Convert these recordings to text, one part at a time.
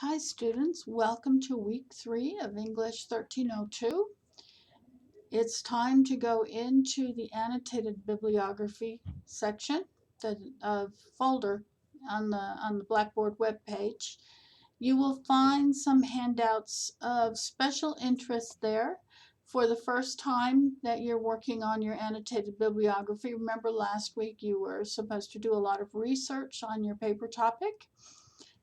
Hi students, welcome to week 3 of English 1302. It's time to go into the annotated bibliography section, the folder on the Blackboard web page. You will find some handouts of special interest there for the first time that you're working on your annotated bibliography. Remember last week you were supposed to do a lot of research on your paper topic.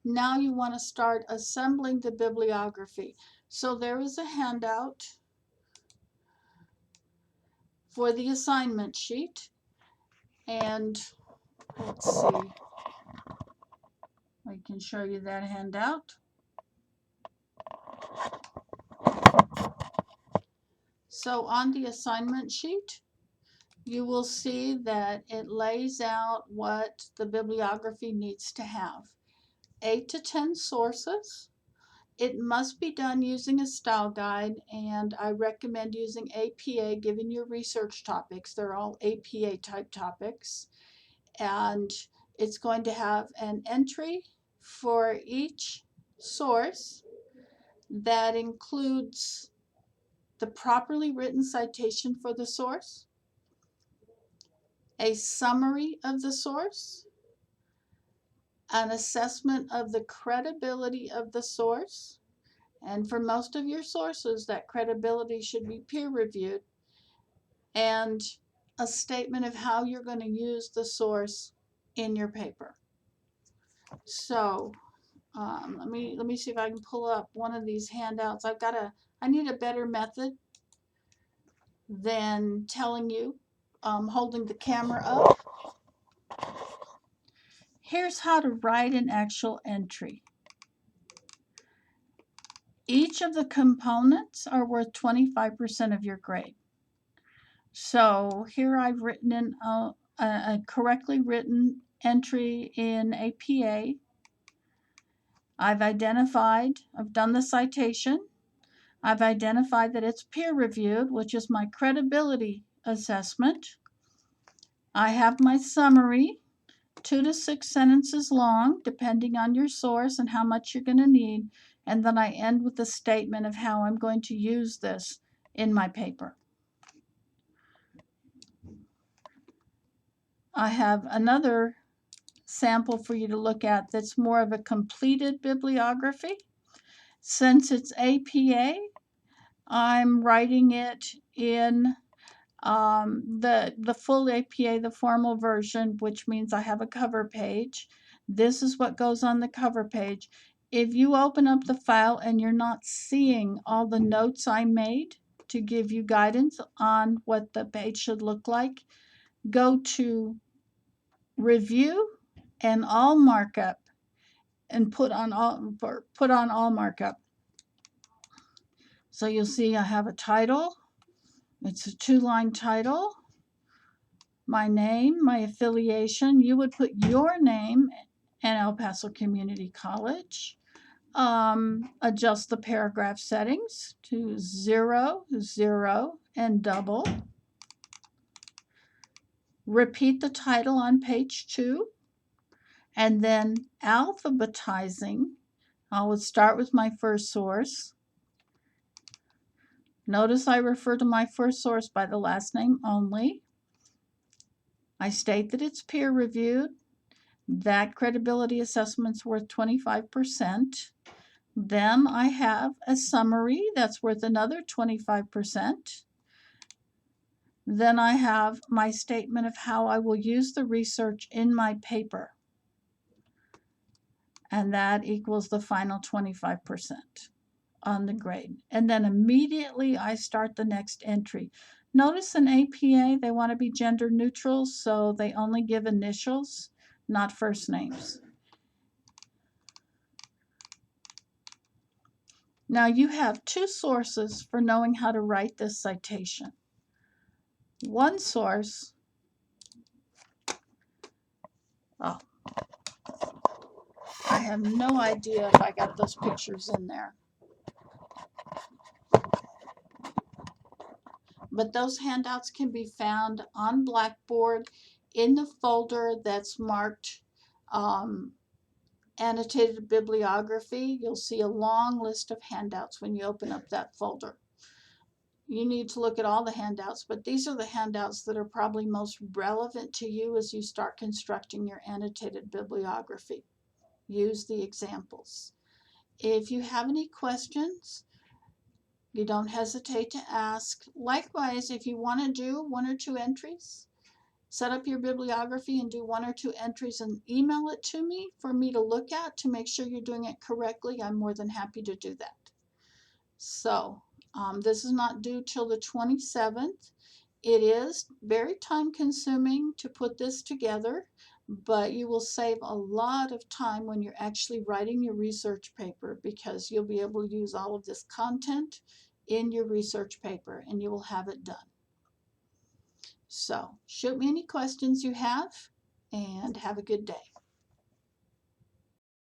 Now you want to start assembling the bibliography. So there is a handout for the assignment sheet. And let's see, I can show you that handout. So on the assignment sheet, you will see that it lays out what the bibliography needs to have. 8 to 10 sources. It must be done using a style guide, and I recommend using APA given your research topics. They're all APA type topics. And it's going to have an entry for each source that includes the properly written citation for the source, a summary of the source, an assessment of the credibility of the source. And for most of your sources, that credibility should be peer-reviewed, and a statement of how you're going to use the source in your paper. So let me see if I can pull up one of these handouts. I need a better method than telling you, holding the camera up. Here's how to write an actual entry. Each of the components are worth 25% of your grade. So here I've written in a correctly written entry in APA. I've done the citation. I've identified that it's peer-reviewed, which is my credibility assessment. I have my summary, 2 to 6 sentences long, depending on your source and how much you're going to need. And then I end with a statement of how I'm going to use this in my paper. I have another sample for you to look at that's more of a completed bibliography. Since it's APA, I'm writing it in the full APA, the formal version, which means I have a cover page. This is what goes on the cover page. If you open up the file and you're not seeing all the notes I made to give you guidance on what the page should look like, go to Review and All Markup and put on all markup. So you'll see I have a title. It's a 2-line title. My name, my affiliation. You would put your name and El Paso Community College. Adjust the paragraph settings to 0, 0, and double. Repeat the title on page 2. And then alphabetizing. I would start with my first source. Notice I refer to my first source by the last name only. I state that it's peer-reviewed. That credibility assessment's worth 25%. Then I have a summary that's worth another 25%. Then I have my statement of how I will use the research in my paper. And that equals the final 25% on the grade. And then immediately I start the next entry. Notice in APA, they want to be gender neutral, so they only give initials, not first names. Now you have 2 sources for knowing how to write this citation. One source, I have no idea if I got those pictures in there. But those handouts can be found on Blackboard in the folder that's marked Annotated Bibliography, you'll see a long list of handouts when you open up that folder. You need to look at all the handouts, but these are the handouts that are probably most relevant to you as you start constructing your annotated bibliography. Use the examples. If you have any questions, you don't hesitate to ask. Likewise, if you want to do 1 or 2 entries, set up your bibliography and do 1 or 2 entries and email it to me for me to look at to make sure you're doing it correctly. I'm more than happy to do that. So this is not due till the 27th. It is very time consuming to put this together, but you will save a lot of time when you're actually writing your research paper, because you'll be able to use all of this content in your research paper and you will have it done. So shoot me any questions you have, and have a good day.